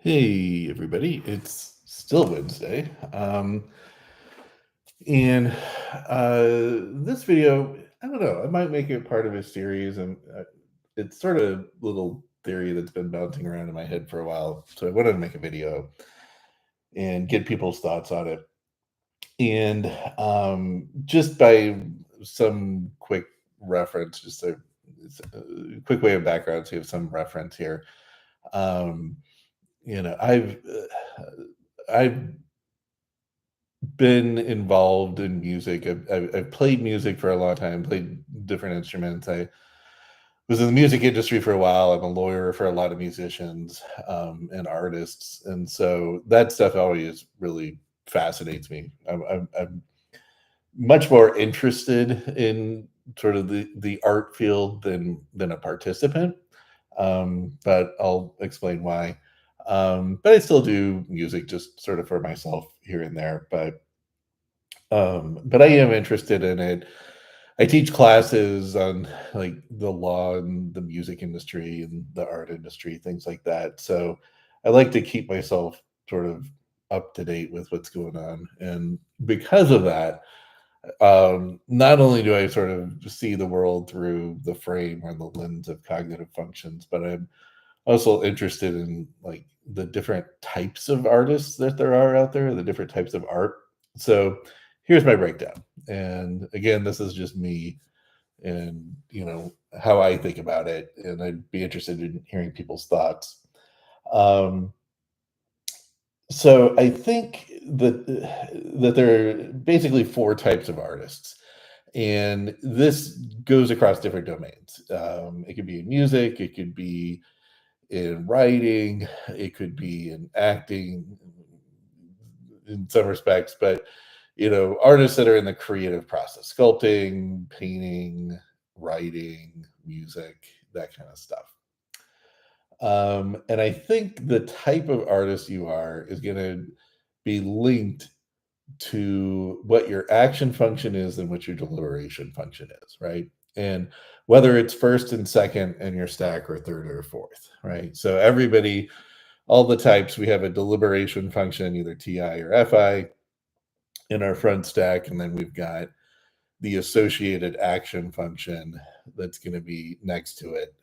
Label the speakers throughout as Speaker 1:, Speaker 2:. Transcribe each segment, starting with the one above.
Speaker 1: Hey, everybody. It's still Wednesday. And this video, I don't know, I might make it part of a series. And it's sort of a little theory that's been bouncing around in my head for a while. So I wanted to make a video and get people's thoughts on it. And just by some quick reference, just a quick way of background, so you have some reference here. Um, I've been involved in music. I've played music for a long time, played different instruments. I was in the music industry for a while. I'm a lawyer for a lot of musicians and artists, and so that stuff always really fascinates me. I'm much more interested in sort of the art field than a participant, but I'll explain why. But I still do music just sort of for myself here and there. But I am interested in it. I teach classes on like the law and the music industry and the art industry, things like that. So I like to keep myself sort of up to date with what's going on. And because of that, not only do I sort of see the world through the frame or the lens of cognitive functions, but I'm also interested in like the different types of artists that there are out there, the different types of art. So here's my breakdown. And again, this is just me and how I think about it. And I'd be interested in hearing people's thoughts. Um, so I think that there are basically four types of artists, and this goes across different domains. It could be in music, it could be in writing, it could be in acting in some respects, but artists that are in the creative process, sculpting, painting, writing, music, that kind of stuff. And I think the type of artist you are is going to be linked to what your action function is and what your deliberation function is, right? And whether it's first and second in your stack or third or fourth, right? So everybody, all the types, we have a deliberation function, either TI or FI in our front stack, and then we've got the associated action function that's going to be next to it,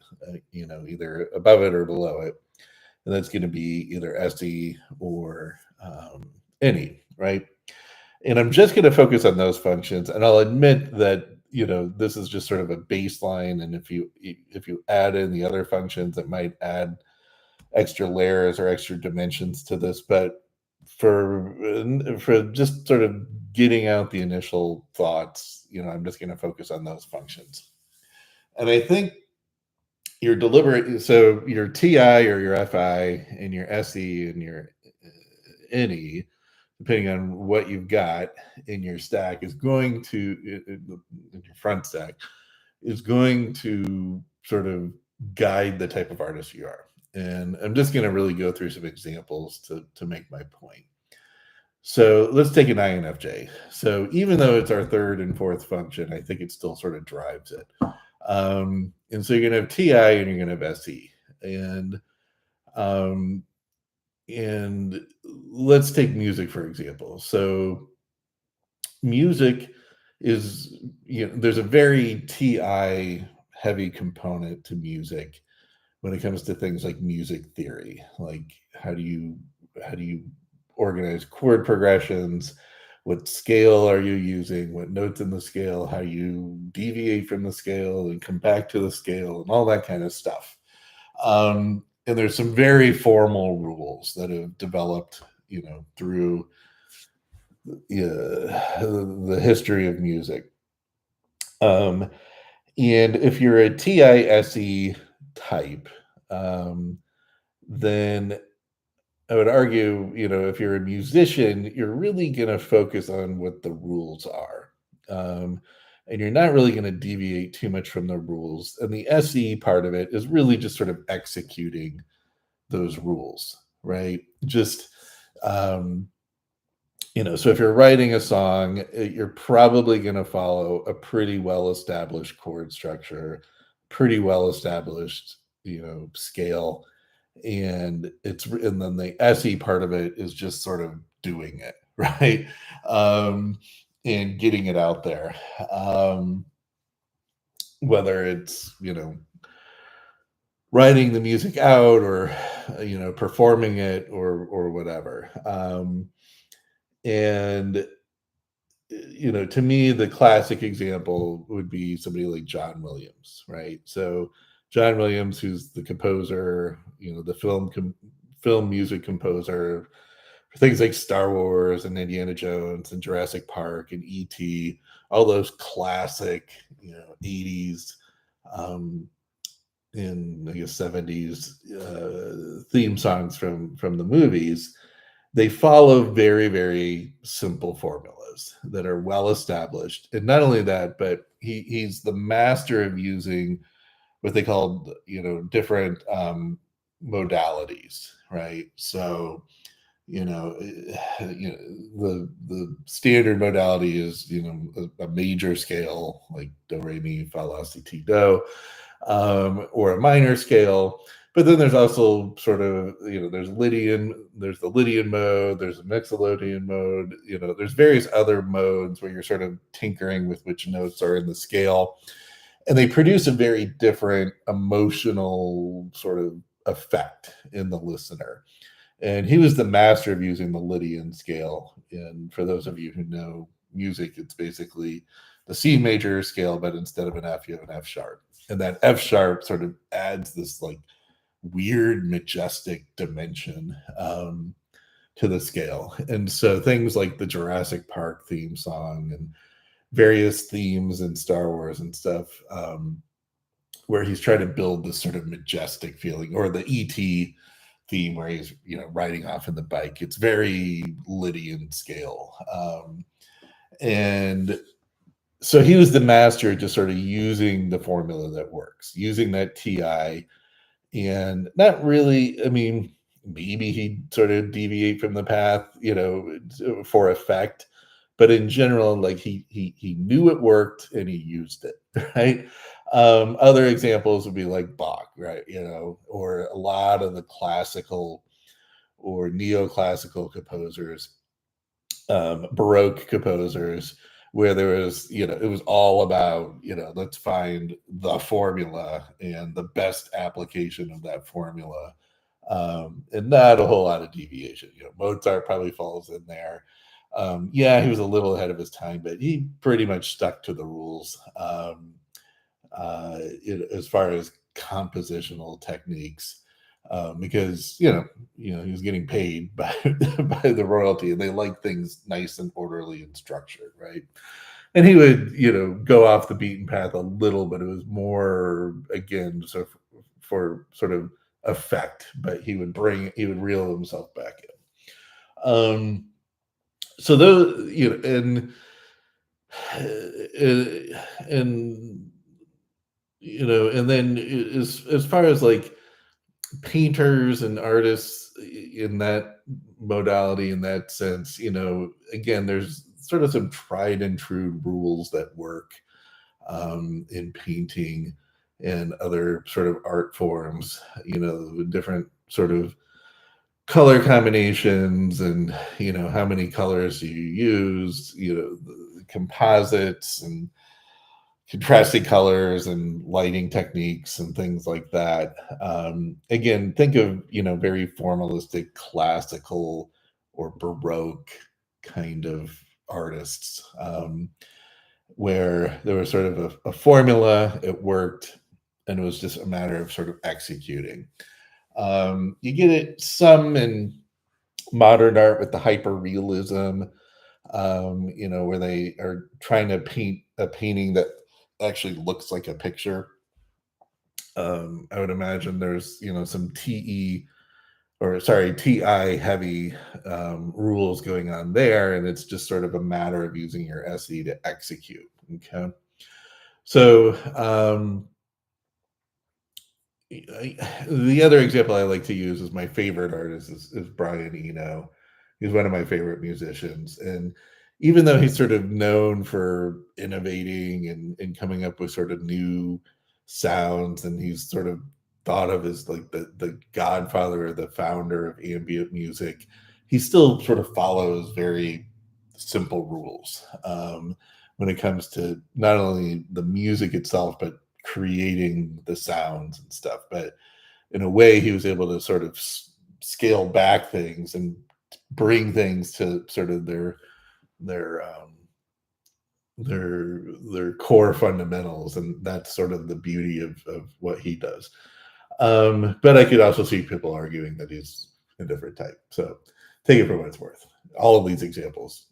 Speaker 1: either above it or below it, and that's going to be either SE or any, right? And I'm just going to focus on those functions, and I'll admit that this is just sort of a baseline, and if you add in the other functions, it might add extra layers or extra dimensions to this. But for just sort of getting out the initial thoughts, I'm just going to focus on those functions. And I think your deliberate, so your TI or your FI and your SE and your NE, depending on what you've got in your stack, is going to in your front stack is going to sort of guide the type of artist you are. And I'm just going to really go through some examples to make my point. So let's take an INFJ. So even though it's our third and fourth function, I think it still sort of drives it. And so you're going to have TI and you're going to have SE. Um, and let's take music, for example. So music is, there's a very TI heavy component to music when it comes to things like music theory, like how do you organize chord progressions, what scale are you using, what notes in the scale, how you deviate from the scale and come back to the scale, and all that kind of stuff. And there's some very formal rules that have developed, through the history of music. Um, and if you're a TISE type, um, then I would argue, if you're a musician, you're really going to focus on what the rules are. Um, and you're not really going to deviate too much from the rules. And the SE part of it is really just sort of executing those rules, right? Just, um, so if you're writing a song, you're probably going to follow a pretty well established chord structure, pretty well established, scale, and then the SE part of it is just sort of doing it, right? Um, and getting it out there. Um, Whether it's, writing the music out or performing it or whatever. And to me, the classic example would be somebody like John Williams, right? So John Williams, who's the composer, the film music composer for things like Star Wars and Indiana Jones and Jurassic Park and E.T., all those classic, 80s um, and I guess 70s theme songs from the movies. They follow very, very simple formulas that are well established. And not only that, but he's the master of using what they call, different modalities, right? So, the standard modality is, a major scale like do, re, mi, fa, la, si, ti, do, or a minor scale. But then there's also sort of, there's the Lydian mode, there's a Mixolydian mode, there's various other modes where you're sort of tinkering with which notes are in the scale. And they produce a very different emotional sort of effect in the listener. And he was the master of using the Lydian scale. And for those of you who know music, it's basically the C major scale, but instead of an F, you have an F sharp. And that F sharp sort of adds this like weird, majestic dimension to the scale. And so things like the Jurassic Park theme song and various themes in Star Wars and stuff, where he's trying to build this sort of majestic feeling, or the ET theme where he's riding off in the bike. It's very Lydian scale, and so he was the master just sort of using the formula that works, using that TI, and not really. I mean, maybe he'd sort of deviate from the path, for effect, but in general, like he knew it worked and he used it, right? Other examples would be like Bach, right? Or a lot of the classical or neoclassical composers, Baroque composers, where there was, it was all about, let's find the formula and the best application of that formula, and not a whole lot of deviation. Mozart probably falls in there. Yeah, he was a little ahead of his time, but he pretty much stuck to the rules, as far as compositional techniques, because he was getting paid by by the royalty, and they like things nice and orderly and structured, right? And he would go off the beaten path a little, but it was more again so for sort of effect. But he would reel himself back in. So those, and and then as far as like painters and artists in that modality, in that sense, again, there's sort of some tried and true rules that work in painting and other sort of art forms, different sort of color combinations, and how many colors you use, the composites and contrasting colors and lighting techniques and things like that. Again, think of very formalistic, classical, or Baroque kind of artists, where there was sort of a formula, it worked, and it was just a matter of sort of executing. You get it some in modern art with the hyper realism, where they are trying to paint a painting that actually looks like a picture. I would imagine there's some TI heavy rules going on there, and it's just sort of a matter of using your SE to execute. Okay, so the other example I like to use is my favorite artist is Brian Eno. He's one of my favorite musicians, and even though he's sort of known for innovating and coming up with sort of new sounds, and he's sort of thought of as like the godfather or the founder of ambient music, he still sort of follows very simple rules when it comes to not only the music itself, but creating the sounds and stuff. But in a way, he was able to sort of scale back things and bring things to sort of their their core fundamentals, and that's sort of the beauty of what he does. But I could also see people arguing that he's a different type. So take it for what it's worth. All of these examples,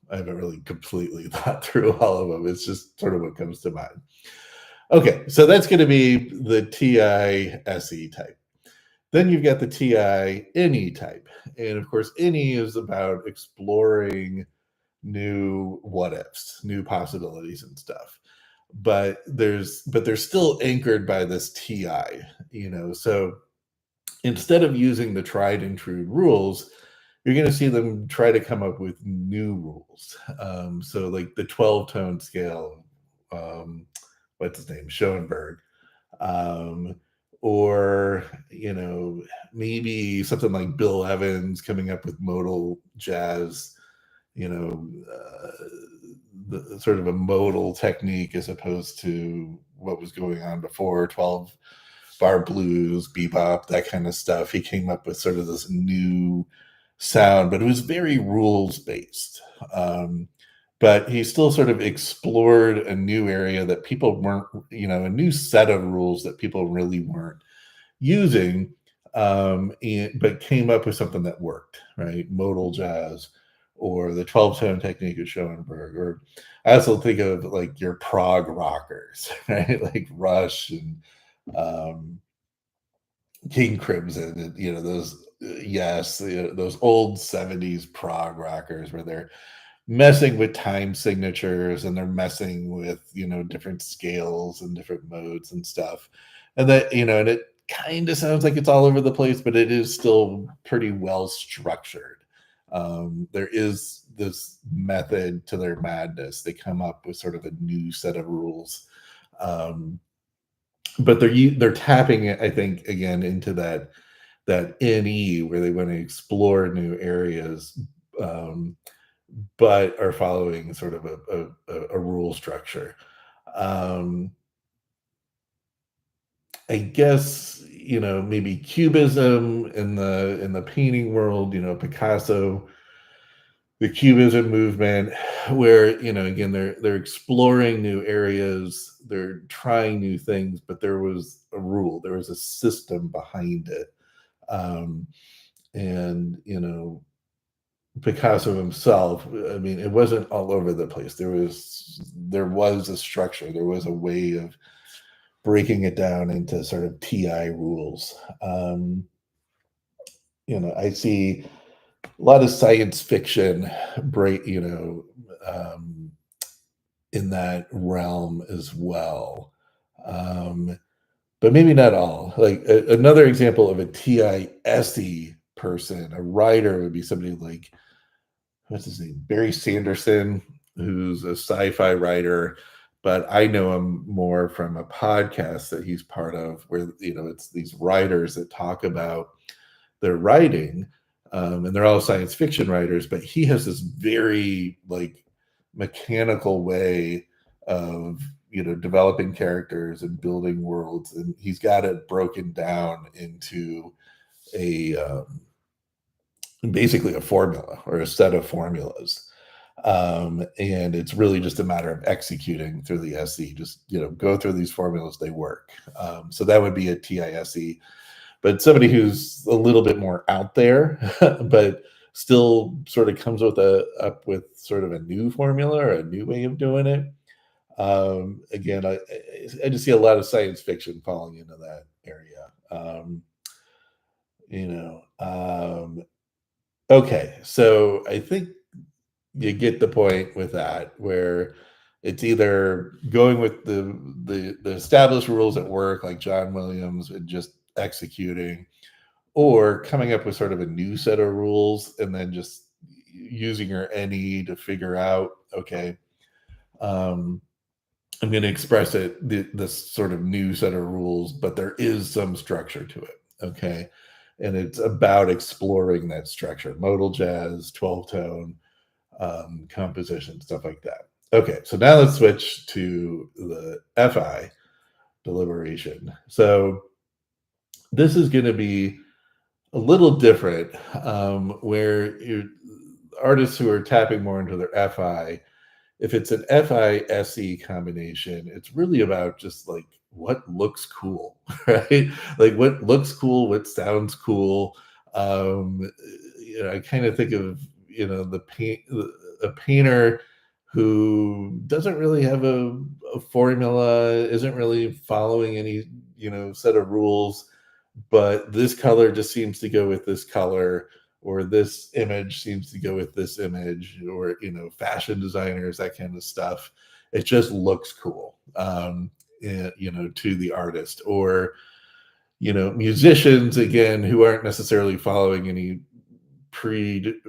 Speaker 1: I haven't really completely thought through all of them. It's just sort of what comes to mind. Okay, so that's going to be the TI-SE type. Then you've got the TI-NE type. And of course, NE is about exploring new what ifs, new possibilities and stuff. But they're still anchored by this TI. So instead of using the tried and true rules, you're going to see them try to come up with new rules. So like the 12-tone scale, what's his name, Schoenberg, um, or maybe something like Bill Evans coming up with modal jazz, you know, the sort of a modal technique as opposed to what was going on before, 12 bar blues, bebop, that kind of stuff. He came up with sort of this new sound, but it was very rules based. But he still sort of explored a new area that people weren't, a new set of rules that people really weren't using, but came up with something that worked, right? Modal jazz or the 12-tone technique of Schoenberg, or I also think of like your prog rockers, right? Like Rush and um, King Crimson, and those yes, those old 70s prog rockers where they're messing with time signatures and they're messing with different scales and different modes and stuff, and that and it kind of sounds like it's all over the place, but it is still pretty well structured. There is this method to their madness. They come up with sort of a new set of rules, but they're tapping it, I think, again into that NE where they want to explore new areas, but are following sort of a rule structure. I guess maybe Cubism in the painting world, Picasso, the Cubism movement, where again they're exploring new areas, they're trying new things, but there was a rule, there was a system behind it, and Picasso himself, I mean, it wasn't all over the place. There was a structure, there was a way of breaking it down into sort of TI rules. I see a lot of science fiction break, in that realm as well. Um, but maybe not all. Like another example of a TISE person, a writer would be somebody like, what's his name? Barry Sanderson, who's a sci-fi writer, but I know him more from a podcast that he's part of, where it's these writers that talk about their writing, and they're all science fiction writers. But he has this very like mechanical way of developing characters and building worlds, and he's got it broken down into a basically a formula or a set of formulas. And it's really just a matter of executing through the SE. Just go through these formulas; they work. So that would be a TISE. But somebody who's a little bit more out there, but still sort of comes up with sort of a new formula or a new way of doing it. Again, I just see a lot of science fiction falling into that area. You know. Okay, so I think you get the point with that, where it's either going with the established rules at work, like John Williams, and just executing, or coming up with sort of a new set of rules and then just using your NE to figure out, okay, um, I'm going to express it this sort of new set of rules, but there is some structure to it. Okay. And it's about exploring that structure, modal jazz, 12 tone, composition, stuff like that. Okay. So now let's switch to the FI, deliberation. So this is going to be a little different, where artists who are tapping more into their FI, if it's an FISE combination, it's really about just like what looks cool, right? Like what looks cool, what sounds cool. Um, I kind of think of a painter who doesn't really have a formula, isn't really following any set of rules, but this color just seems to go with this color, or this image seems to go with this image, or fashion designers, that kind of stuff. It just looks cool, to the artist. Or musicians, again, who aren't necessarily following any pre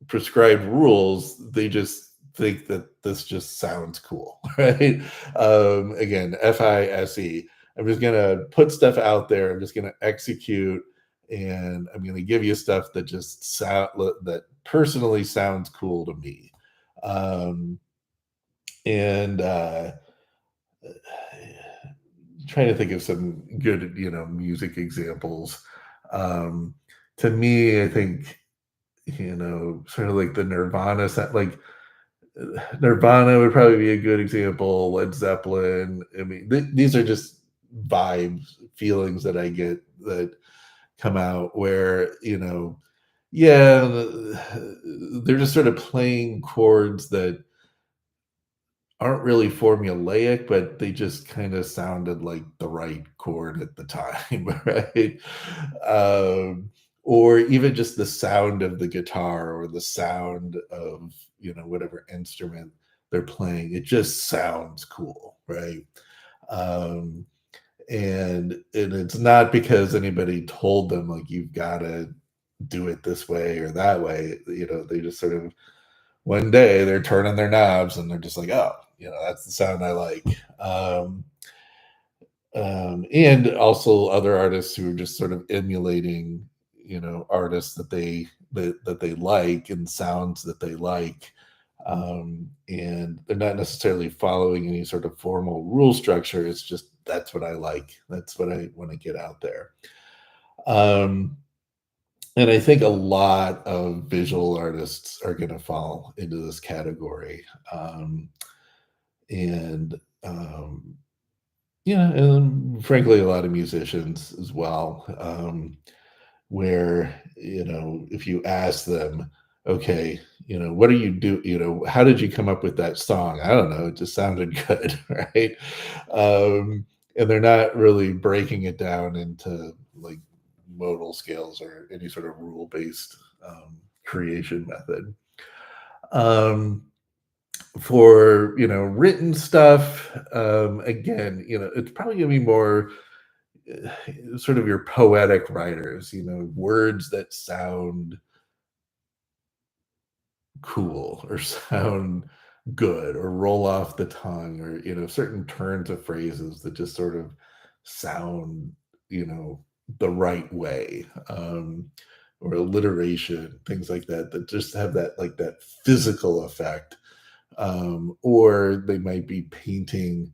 Speaker 1: prescribed rules, they just think that this just sounds cool, right? Again, FISE. I'm just gonna put stuff out there. I'm just gonna execute, and I'm gonna give you stuff that just that personally sounds cool to me. Um, and Trying to think of some good, music examples. Um, to me, I think sort of like the Nirvana set, like Nirvana would probably be a good example. Led Zeppelin. I mean, these are just vibes, feelings that I get that come out where yeah, they're just sort of playing chords that aren't really formulaic, but they just kind of sounded like the right chord at the time, right? Um, or even just the sound of the guitar, or the sound of whatever instrument they're playing. It just sounds cool, right? Um, and it's not because anybody told them like you've got to do it this way or that way. They just sort of one day they're turning their knobs and they're just like, oh, that's the sound I like. And also other artists who are just sort of emulating, artists that they like, and sounds that they like. And they're not necessarily following any sort of formal rule structure. It's just that's what I like. That's what I want to get out there. Um, and I think a lot of visual artists are going to fall into this category. And and frankly, a lot of musicians as well, where if you ask them, okay, what do you do? How did you come up with that song? I don't know. It just sounded good, right? And they're not really breaking it down into like modal scales or any sort of rule based creation method. Um, for written stuff, again, it's probably going to be more sort of your poetic writers, words that sound cool or sound good or roll off the tongue, or certain turns of phrases that just sort of sound the right way, or alliteration, things like that, that just have that, like, that physical effect. Or they might be painting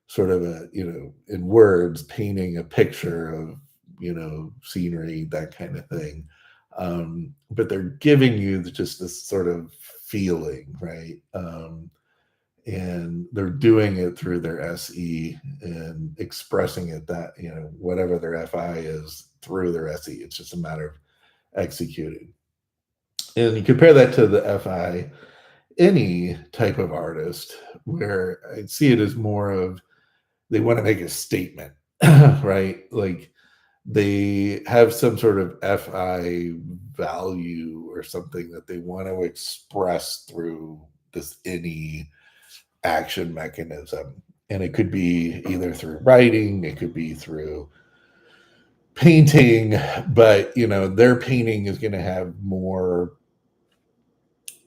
Speaker 1: sort of in words, painting a picture of, scenery, that kind of thing. But they're giving you just this sort of feeling, right? And they're doing it through their SE and expressing it, that, whatever their FI is, through their SE. It's just a matter of executing. And you compare that to the FI, any type of artist, where I see it as more of, they want to make a statement, right? Like they have some sort of FI value or something that they want to express through this any action mechanism. And it could be either through writing, it could be through painting, but their painting is going to have more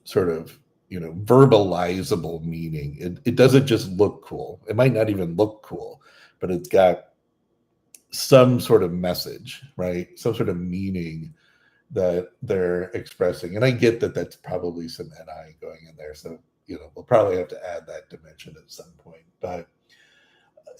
Speaker 1: sort of verbalizable meaning. It doesn't just look cool. It might not even look cool, but it's got some sort of message, right? Some sort of meaning that they're expressing. And I get that that's probably some NI going in there. So, we'll probably have to add that dimension at some point. But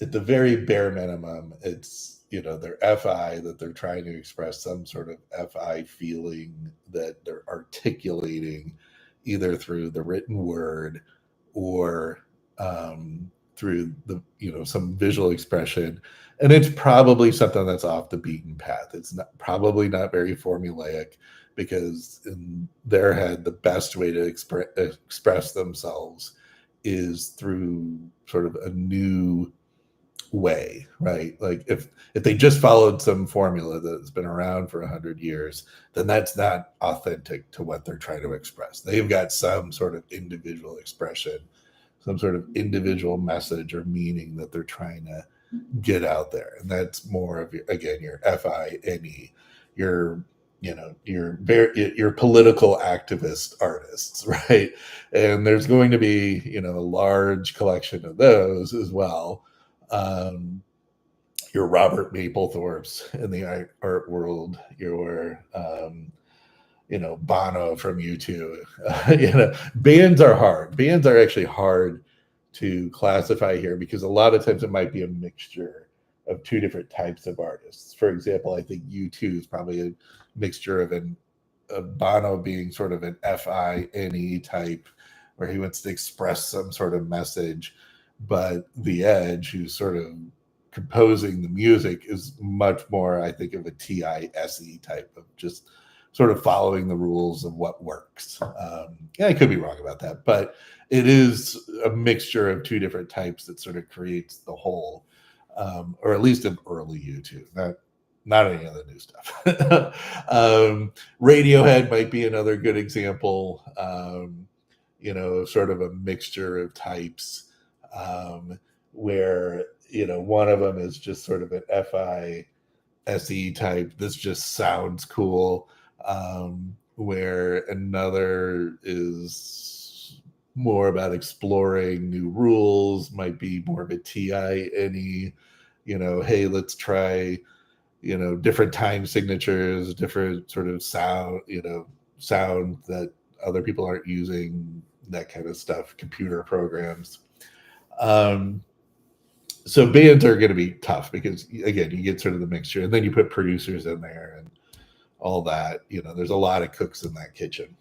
Speaker 1: at the very bare minimum, it's, their FI, that they're trying to express some sort of FI feeling that they're articulating either through the written word or through the, some visual expression. And it's probably something that's off the beaten path. It's probably not very formulaic, because in their head, the best way to express themselves is through sort of a new way, right? Like if they just followed some formula that's been around for 100 years, then that's not authentic to what they're trying to express. They've got some sort of individual expression, some sort of individual message or meaning that they're trying to get out there. And that's more of your FINE, your your political activist artists, right? And there's going to be a large collection of those as well. Your Robert Mapplethorpes in the art world, your Bono from U2. Bands are hard. Bands are actually hard to classify here, because a lot of times it might be a mixture of two different types of artists. For example, I think U2 is probably a mixture of Bono being sort of an FINE type, where he wants to express some sort of message, but The Edge, who's sort of composing the music, is much more, I think, of a TISE type of just sort of following the rules of what works. I could be wrong about that, but it is a mixture of two different types that sort of creates the whole, or at least an early U2, not any of the new stuff. Radiohead might be another good example, sort of a mixture of types, where, one of them is just sort of an FISE type. This just sounds cool. Where another is more about exploring new rules, might be more of a TINE, hey, let's try, different time signatures, different sort of sound, sound that other people aren't using, that kind of stuff, computer programs. So bands are going to be tough, because again, you get sort of the mixture, and then you put producers in there and all that. There's a lot of cooks in that kitchen.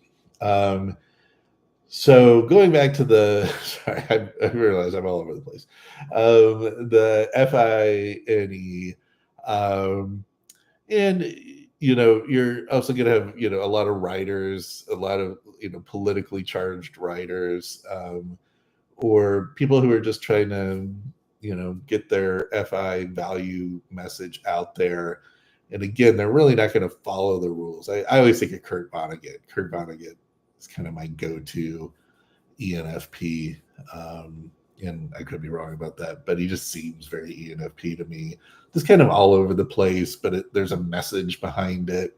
Speaker 1: So going back to the, sorry, I realize I'm all over the place. The FINE, and you're also going to have a lot of writers, a lot of politically charged writers, or people who are just trying to get their FI value message out there. And again, they're really not going to follow the rules. I always think of Kurt Vonnegut. Kurt Vonnegut is kind of my go-to ENFP. And I could be wrong about that, but he just seems very ENFP to me. Just kind of all over the place, but there's a message behind it.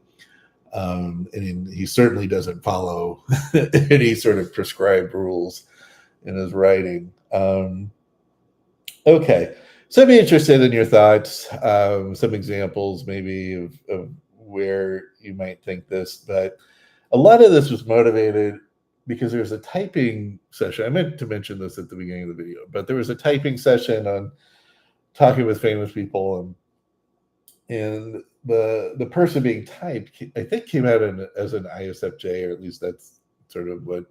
Speaker 1: And he certainly doesn't follow any sort of prescribed rules in his writing. Okay. So I'd be interested in your thoughts, some examples maybe of where you might think this, but a lot of this was motivated because there was a typing session. I meant to mention this at the beginning of the video, but there was a typing session on talking with famous people, and the person being typed, I think, came out as an ISFJ, or at least that's sort of what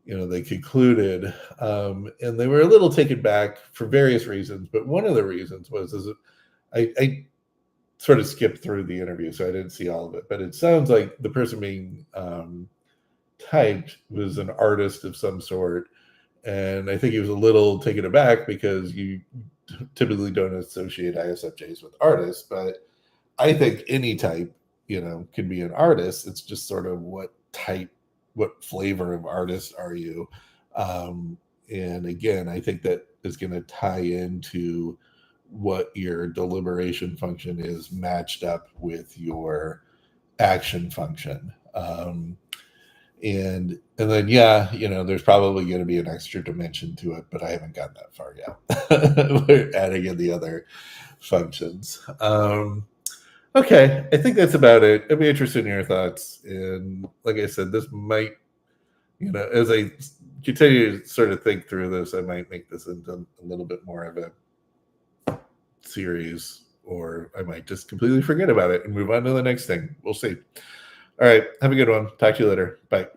Speaker 1: they concluded, and they were a little taken back for various reasons. But one of the reasons was I sort of skipped through the interview, so I didn't see all of it. But it sounds like the person being typed was an artist of some sort, and I think he was a little taken aback because you typically don't associate ISFJs with artists. But I think any type, can be an artist. It's just sort of what flavor of artist are you? And again, I think that is going to tie into what your deliberation function is matched up with your action function. And then yeah, there's probably going to be an extra dimension to it, but I haven't gotten that far yet. We're adding in the other functions. Okay, I think that's about it. I'd be interested in your thoughts. And like I said, this might, as I continue to sort of think through this, I might make this into a little bit more of a series, or I might just completely forget about it and move on to the next thing. We'll see. All right, have a good one. Talk to you later. Bye.